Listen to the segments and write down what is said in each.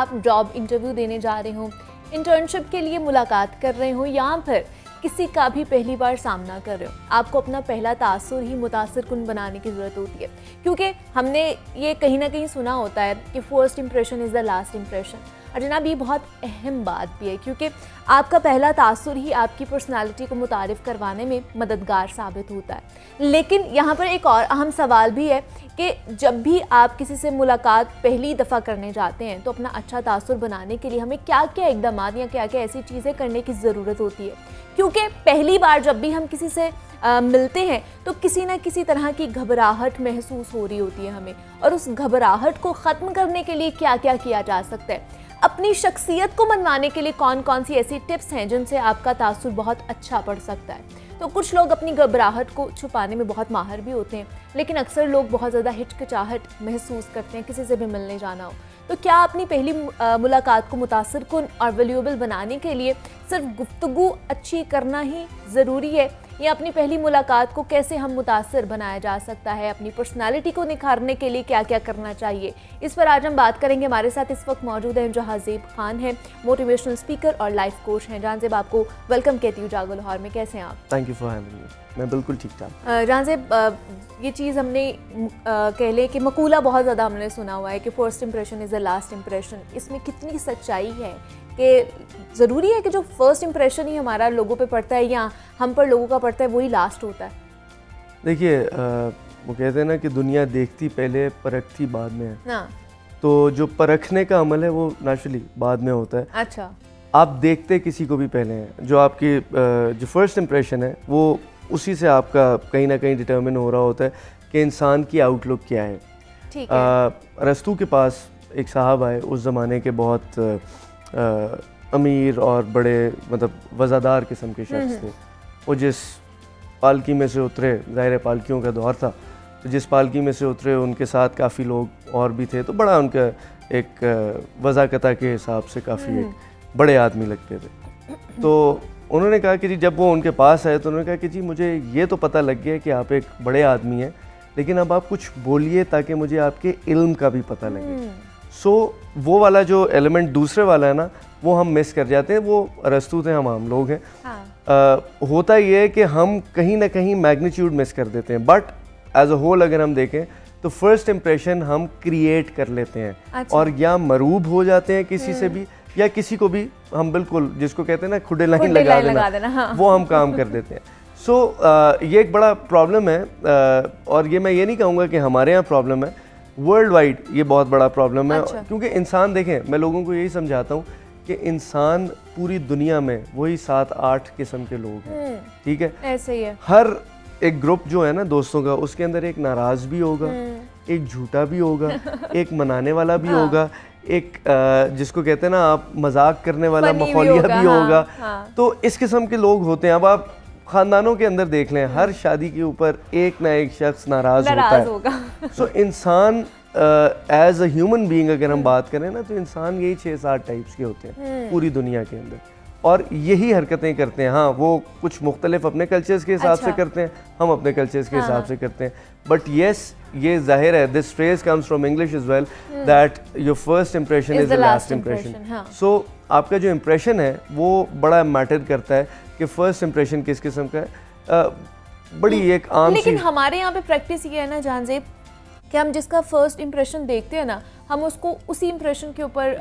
आप job interview देने जा रहे हो, इंटर्नशिप के लिए मुलाकात कर रहे हो या फिर किसी का भी पहली बार सामना कर रहे हो, आपको अपना पहला तासुर ही मुतासिरकुन बनाने की ज़रूरत होती है। क्योंकि हमने ये कहीं ना कहीं सुना होता है कि first impression is the last impression. और जनाब ये बहुत अहम बात भी है क्योंकि आपका पहला तासुर ही आपकी पर्सनालिटी को मुतारिफ़ करवाने में मददगार साबित होता है। लेकिन यहाँ पर एक और अहम सवाल भी है कि जब भी आप किसी से मुलाकात पहली दफ़ा करने जाते हैं तो अपना अच्छा तासुर बनाने के लिए हमें क्या क्या इक़दाम या क्या क्या ऐसी चीज़ें करने की ज़रूरत होती है। क्योंकि पहली बार जब भी हम किसी से मिलते हैं तो किसी न किसी तरह की घबराहट महसूस हो रही होती है हमें, और उस घबराहट को ख़त्म करने के लिए क्या क्या किया जा सकता है, अपनी शख्सियत को मनवाने के लिए कौन कौन सी ऐसी टिप्स हैं जिनसे आपका तासुर बहुत अच्छा पड़ सकता है। तो कुछ लोग अपनी घबराहट को छुपाने में बहुत माहिर भी होते हैं, लेकिन अक्सर लोग बहुत ज़्यादा हिचकिचाहट महसूस करते हैं किसी से भी मिलने जाना हो। तो क्या अपनी पहली मुलाकात को मुतासिरकुन और वैल्यूएबल बनाने के लिए सिर्फ गुफ्तगू अच्छी करना ही ज़रूरी है, या अपनी पहली मुलाकात को कैसे हम मुतासिर बनाया जा सकता है, अपनी पर्सनालिटी को निखारने के लिए क्या क्या करना चाहिए, इस पर आज हम बात करेंगे। हमारे साथ इस वक्त मौजूद हैं जहांज़ेब खान हैं, मोटिवेशनल स्पीकर और लाइफ कोच हैं। जहांज़ेब, आपको वेलकम कहती हूँ जागो लाहौर में। कैसे हैं आप? Thank you for having me. मैं बिल्कुल ठीक ठाक। जहांज़ेब, ये चीज़ हमने कह लें कि मकूला बहुत ज़्यादा हमने सुना हुआ है कि first impression is the last impression. इसमें कितनी सच्चाई है कि ज़रूरी है कि जो फर्स्ट इंप्रेशन ही हमारा लोगों पे पड़ता है या हम पर लोगों का पड़ता है वही लास्ट होता है? देखिए, वो कहते हैं ना कि दुनिया देखती पहले परखती बाद में है। हाँ। तो जो परखने का अमल है वो नेचुरली बाद में होता है। अच्छा। आप देखते किसी को भी पहले हैं, जो आपकी जो फर्स्ट इंप्रेशन है वो उसी से आपका कहीं ना कहीं डिटर्मिन हो रहा होता है कि इंसान की आउटलुक क्या है। ठीक है। रस्तू के पास एक साहब आए, उस ज़माने के बहुत अमीर और बड़े मतलब वज़ादार किस्म के शख्स थे। वो जिस पालकी में से उतरे, ज़ाहिर पालकियों का दौर था, तो जिस पालकी में से उतरे उनके साथ काफ़ी लोग और भी थे, तो बड़ा उनका एक वज़ाकता के हिसाब से काफ़ी एक बड़े आदमी लगते थे। तो उन्होंने कहा कि जी, जब वो उनके पास आए तो उन्होंने कहा कि जी मुझे ये तो पता लग गया कि आप एक बड़े आदमी हैं, लेकिन अब आप कुछ बोलिए ताकि मुझे आपके इल्म का भी पता लगे। सो वो वाला जो एलिमेंट दूसरे वाला है ना, वो हम मिस कर जाते हैं। वो रस्तू थे, हम आम लोग हैं। हाँ। होता ये है कि हम कहीं ना कहीं मैग्नीट्यूड मिस कर देते हैं, बट एज अ होल अगर हम देखें तो फर्स्ट इंप्रेशन हम क्रिएट कर लेते हैं। अच्छा। और या मरूब हो जाते हैं किसी से भी, या किसी को भी हम बिल्कुल जिसको कहते हैं ना खुडे लाइन लगा देना, हाँ। वो हम काम कर देते हैं। सो ये एक बड़ा प्रॉब्लम है, और ये मैं ये नहीं कहूँगा कि हमारे यहाँ प्रॉब्लम है, वर्ल्ड वाइड ये बहुत बड़ा प्रॉब्लम है। अच्छा। क्योंकि इंसान, देखें, मैं लोगों को यही समझाता हूँ कि इंसान पूरी दुनिया में वही 7-8 किस्म के लोग हैं। ठीक है, ऐसे ही है। हर एक ग्रुप जो है ना दोस्तों का, उसके अंदर एक नाराज़ भी होगा, एक झूठा भी होगा, एक मनाने वाला भी होगा, एक जिसको कहते हैं ना आप मजाक करने वाला मखौलिया भी होगा। हाँ। तो इस किस्म के लोग होते हैं। अब आप ख़ानदानों के अंदर देख लें, हर शादी के ऊपर एक ना एक शख्स नाराज़ होता है। सो इंसान एज अ ह्यूमन बीइंग अगर हम बात करें ना, तो इंसान यही 6-7 टाइप्स के होते हैं पूरी दुनिया के अंदर, और यही हरकतें करते हैं। हाँ, वो कुछ मुख्तलिफ अपने कल्चर्स के हिसाब से करते हैं, हम अपने कल्चर्स के हिसाब से करते हैं। बट येस, ये जाहिर है, this phrase comes from English as well, that your first impression is the last impression. So आपका जो इंप्रेशन है वो बड़ा मैटर करता है कि फर्स्ट इंप्रेशन किस किस्म का है। बड़ी एक आम, लेकिन हमारे यहाँ पे प्रैक्टिस ये है ना जहांज़ेब कि हम जिसका फर्स्ट इंप्रेशन देखते हैं ना, हम उसको उसी इंप्रेशन के ऊपर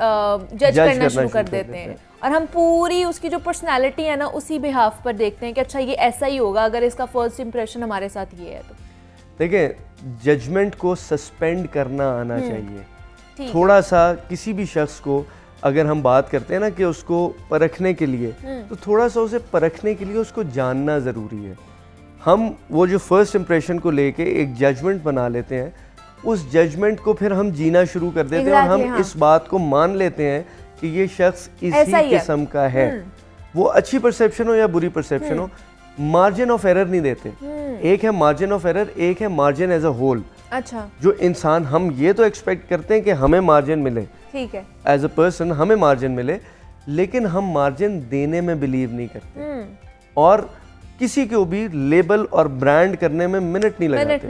जज करना शुरू कर देते हैं, और हम पूरी उसकी जो पर्सनालिटी है ना उसी बिहाफ पर देखते हैं कि अच्छा ये ऐसा ही होगा अगर इसका फर्स्ट इंप्रेशन हमारे साथ ये है। तो देखिए, जजमेंट को सस्पेंड करना आना चाहिए थोड़ा सा। किसी भी शख्स को अगर हम बात करते हैं ना कि उसको परखने के लिए, तो थोड़ा सा उसे परखने के लिए उसको जानना ज़रूरी है। हम वो जो फर्स्ट इंप्रेशन को लेके एक जजमेंट बना लेते हैं, उस जजमेंट को फिर हम जीना शुरू कर देते हैं, और हम इस बात को मान लेते हैं कि ये शख्स इसी किस्म का है। वो अच्छी परसेप्शन हो या बुरी परसेप्शन हो, मार्जिन ऑफ एरर नहीं देते। एक है मार्जिन ऑफ एरर, एक है मार्जिन एज अ होल। अच्छा। जो इंसान, हम ये तो एक्सपेक्ट करते हैं कि हमें मार्जिन मिले, ठीक है, एज अ पर्सन हमें मार्जिन मिले, लेकिन हम मार्जिन देने में बिलीव नहीं करते, और किसी को भी लेबल और ब्रांड करने में मिनट नहीं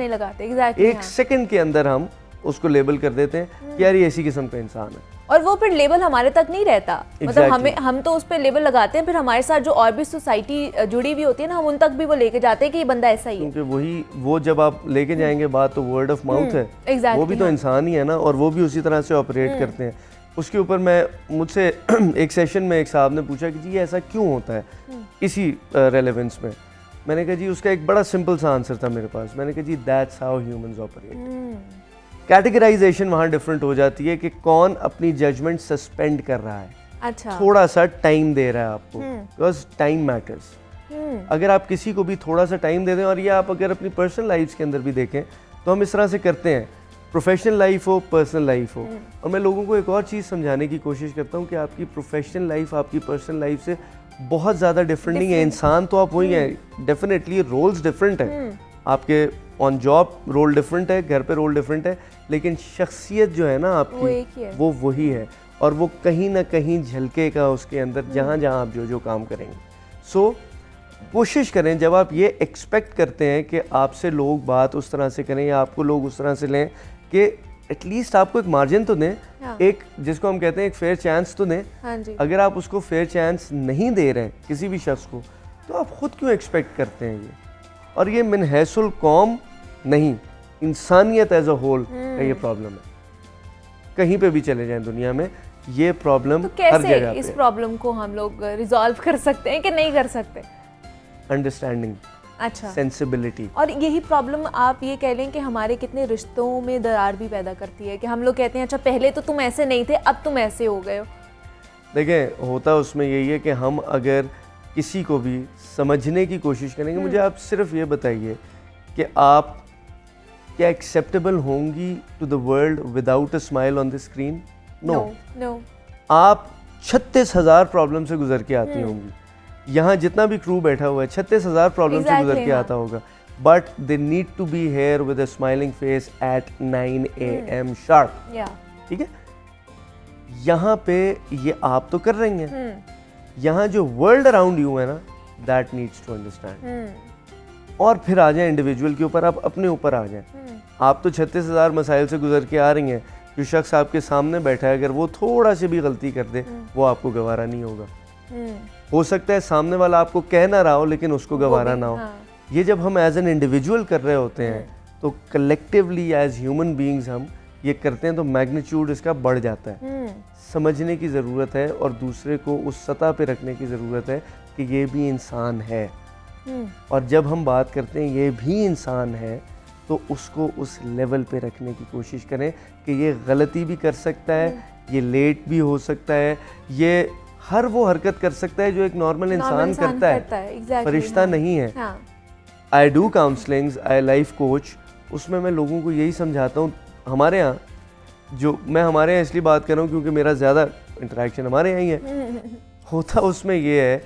लगाते। एग्जैक्टली। एक सेकंड के अंदर हम उसको लेबल कर देते हैं कि यार ये इसी किस्म का इंसान है, और वो फिर लेबल हमारे तक नहीं रहता। मतलब Exactly. हम तो उस पर लेबल लगाते हैं, फिर हमारे साथ जो और भी सोसाइटी जुड़ी हुई होती है ना, हम उन तक भी वो लेके जाते हैं कि ये बंदा ऐसा ही है। क्योंकि वो जब आप लेके जाएंगे बात, तो वर्ड ऑफ माउथ है। exactly, वो भी तो इंसान ही है ना, और वो भी उसी तरह से ऑपरेट करते हैं। उसके ऊपर मुझसे एक सेशन में एक साहब ने पूछा कि जी ऐसा क्यों होता है इसी रेलेवेंस में। मैंने कहा जी उसका एक बड़ा सिंपल सा आंसर था मेरे पास। मैंने कहा जी that's how humans operate. Categorization वहाँ डिफरेंट हो जाती है कि कौन अपनी जजमेंट सस्पेंड कर रहा है, अच्छा, थोड़ा सा टाइम दे रहा है आपको, बिकॉज टाइम मैटर्स। अगर आप किसी को भी थोड़ा सा टाइम दे दें, और ये आप अगर अपनी पर्सनल लाइफ के अंदर भी देखें तो हम इस तरह से करते हैं, प्रोफेशनल लाइफ हो, पर्सनल लाइफ हो। और मैं लोगों को एक और चीज़ समझाने की कोशिश करता हूँ कि आपकी प्रोफेशनल लाइफ आपकी पर्सनल लाइफ से बहुत ज़्यादा डिफरेंट नहीं है। इंसान तो आप वही हैं, डेफिनेटली रोल्स डिफरेंट है, आपके ऑन जॉब रोल डिफरेंट है, घर पे रोल डिफरेंट है, लेकिन शख्सियत जो है ना आपकी वो वही है, और वो कहीं ना कहीं झलकेगा उसके अंदर जहाँ जहाँ आप जो काम करेंगे। सो कोशिश करें, जब आप ये एक्सपेक्ट करते हैं कि आपसे लोग बात उस तरह से करें या आपको लोग उस तरह से लें, कि एटलीस्ट आपको एक मार्जिन तो दें, एक जिसको हम कहते हैं एक फेयर चांस तो दें। हाँ जी। अगर आप उसको फेयर चांस नहीं दे रहे हैं किसी भी शख्स को, तो आप खुद क्यों एक्सपेक्ट करते हैं ये? और ये मिन हैसुल कौम नहीं, इंसानियत एज अ होल का ये प्रॉब्लम है। कहीं पे भी चले जाएं दुनिया में, ये प्रॉब्लम तो हर जगह कैसे पे इस प्रॉब्लम को हम लोग रिजॉल्व कर सकते हैं कि नहीं कर सकते? अंडरस्टैंडिंग, अच्छा, सेंसिबिलिटी। और यही प्रॉब्लम आप ये कह लें कि हमारे कितने रिश्तों में दरार भी पैदा करती है कि हम लोग कहते हैं अच्छा पहले तो तुम ऐसे नहीं थे, अब तुम ऐसे हो गए हो। देखें, होता उसमें यही है कि हम अगर किसी को भी समझने की कोशिश करेंगे, मुझे आप सिर्फ ये बताइए कि आप क्या एक्सेप्टेबल होंगी to the world without a smile on the screen? No. आप 36,000 प्रॉब्लम से गुजर के आती होंगी। यहाँ जितना भी क्रू बैठा हुआ है 36,000 प्रॉब्लम से गुजर के आता होगा, but they need to be here with a smiling face at 9 AM sharp. ठीक है, यहाँ पे ये आप तो कर रही हैं, यहाँ जो वर्ल्ड अराउंड यू है ना, दैट नीड्स टू अंडरस्टैंड। और फिर आ जाए इंडिविजुअल के ऊपर, आप अपने ऊपर आ जाएं। आप तो 36,000 मसाइल से गुजर के आ रही हैं, जो शख्स आपके सामने बैठा है अगर वो थोड़ा सी भी गलती कर दे, वो आपको गवारा नहीं होगा। हो सकता है सामने वाला आपको कह ना रहा हो, लेकिन उसको गवारा ना हो। ये जब हम एज एन इंडिविजुअल कर रहे होते हैं, तो कलेक्टिवली एज ह्यूमन बीइंग्स हम ये करते हैं, तो मैग्नीट्यूड इसका बढ़ जाता है। समझने की ज़रूरत है और दूसरे को उस सतह पे रखने की ज़रूरत है कि ये भी इंसान है। और जब हम बात करते हैं ये भी इंसान है, तो उसको उस लेवल पे रखने की कोशिश करें कि ये गलती भी कर सकता है, ये लेट भी हो सकता है, ये हर वो हरकत कर सकता है जो एक नॉर्मल इंसान करता है। exactly, फरिश्ता नहीं है। I do counsellings, I life coach, उसमें मैं लोगों को यही समझाता हूँ। हमारे यहाँ मैं हमारे यहाँ इसलिए बात कर रहा हूँ क्योंकि मेरा ज़्यादा इंटरेक्शन हमारे यहाँ ही है। होता उसमें ये है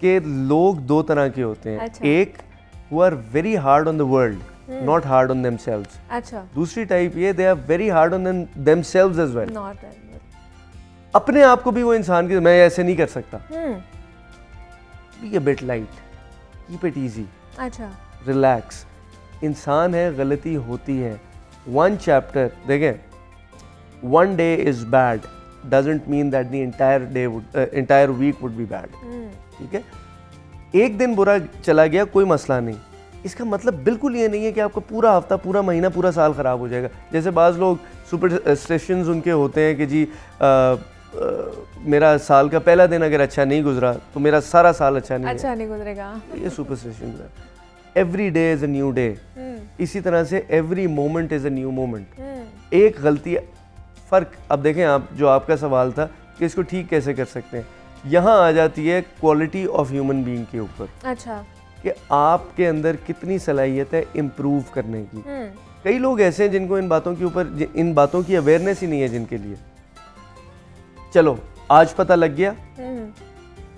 कि लोग दो तरह के होते हैं। अच्छा। एक who are very hard on the world, not hard on themselves. अच्छा। दूसरी टाइप ये, they are very hard on themselves as well. अपने आप को भी वो इंसान की, मैं ऐसे नहीं कर सकता। Be a bit light, keep it easy, अच्छा, रिलैक्स। इंसान है, गलती होती है। वन चैप्टर देखें, one day is bad doesn't mean that the entire week would be bad. ठीक है, एक दिन बुरा चला गया कोई मसला नहीं, इसका मतलब बिल्कुल ये नहीं है कि आपका पूरा हफ्ता, पूरा महीना, पूरा साल ख़राब हो जाएगा। जैसे बाज़ लोग सुपरस्टिशंस उनके होते हैं कि जी मेरा साल का पहला दिन अगर अच्छा नहीं गुजरा तो मेरा सारा साल अच्छा नहीं गुजरेगा। ये सुपरस्टिशंस है। Every day is a new day. इसी तरह से every moment is a new moment. एक गलती, फ़र्क, अब देखें आप, जो आपका सवाल था कि इसको ठीक कैसे कर सकते हैं, यहाँ आ जाती है क्वालिटी ऑफ ह्यूमन बीइंग के ऊपर। अच्छा, कि आपके अंदर कितनी सलाहियत है इम्प्रूव करने की। कई लोग ऐसे हैं जिनको इन बातों के ऊपर, इन बातों की अवेयरनेस ही नहीं है जिनके लिए। चलो आज पता लग गया,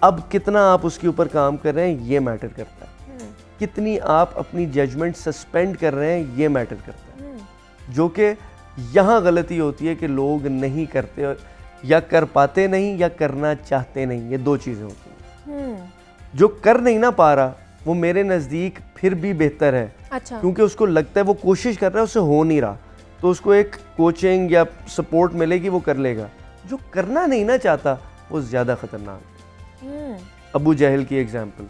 अब कितना आप उसके ऊपर काम कर रहे हैं ये मैटर करता है। कितनी आप अपनी जजमेंट सस्पेंड कर रहे हैं ये मैटर करता है। जो कि यहाँ गलती होती है कि लोग नहीं करते, या कर पाते नहीं, या करना चाहते नहीं। ये दो चीज़ें होती हैं। जो कर नहीं ना पा रहा, वो मेरे नज़दीक फिर भी बेहतर है। अच्छा। क्योंकि उसको लगता है वो कोशिश कर रहा है, उससे हो नहीं रहा, तो उसको एक कोचिंग या सपोर्ट मिलेगी, वो कर लेगा। जो करना नहीं ना चाहता वो ज़्यादा खतरनाक है। अबू जहल की एग्जाम्पल,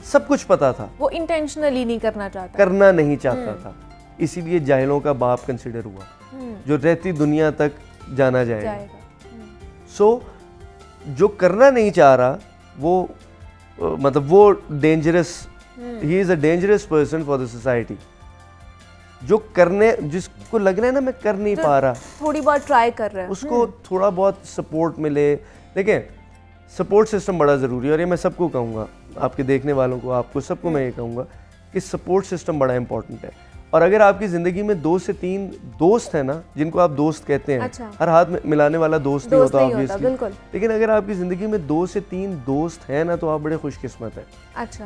सब कुछ पता था, वो इंटेंशनली नहीं करना चाहता, करना नहीं चाहता था, इसीलिए जाहिलों का बाप कंसिडर हुआ, जो रहती दुनिया तक जाना जाएगा। सो जो करना नहीं चाह रहा वो मतलब वो dangerous, he is a dangerous person for the society. जो करने, जिसको लग रहा है ना मैं कर नहीं पा रहा, थोड़ी बहुत ट्राई कर रहे हैं, उसको थोड़ा बहुत सपोर्ट मिले। देखें, सपोर्ट सिस्टम बड़ा ज़रूरी है, और ये मैं सबको कहूँगा, आपके देखने वालों को, आपको सबको मैं ये कहूँगा कि सपोर्ट सिस्टम बड़ा इंपॉर्टेंट है। और अगर आपकी ज़िंदगी में 2 से 3 दोस्त हैं ना, जिनको आप दोस्त कहते हैं, अच्छा। हर हाथ में मिलाने वाला दोस्त नहीं होता ऑब्वियसली, बिल्कुल, लेकिन अगर आपकी ज़िंदगी में 2 से 3 दोस्त हैं ना, तो आप बड़े खुशकिस्मत हैं। अच्छा।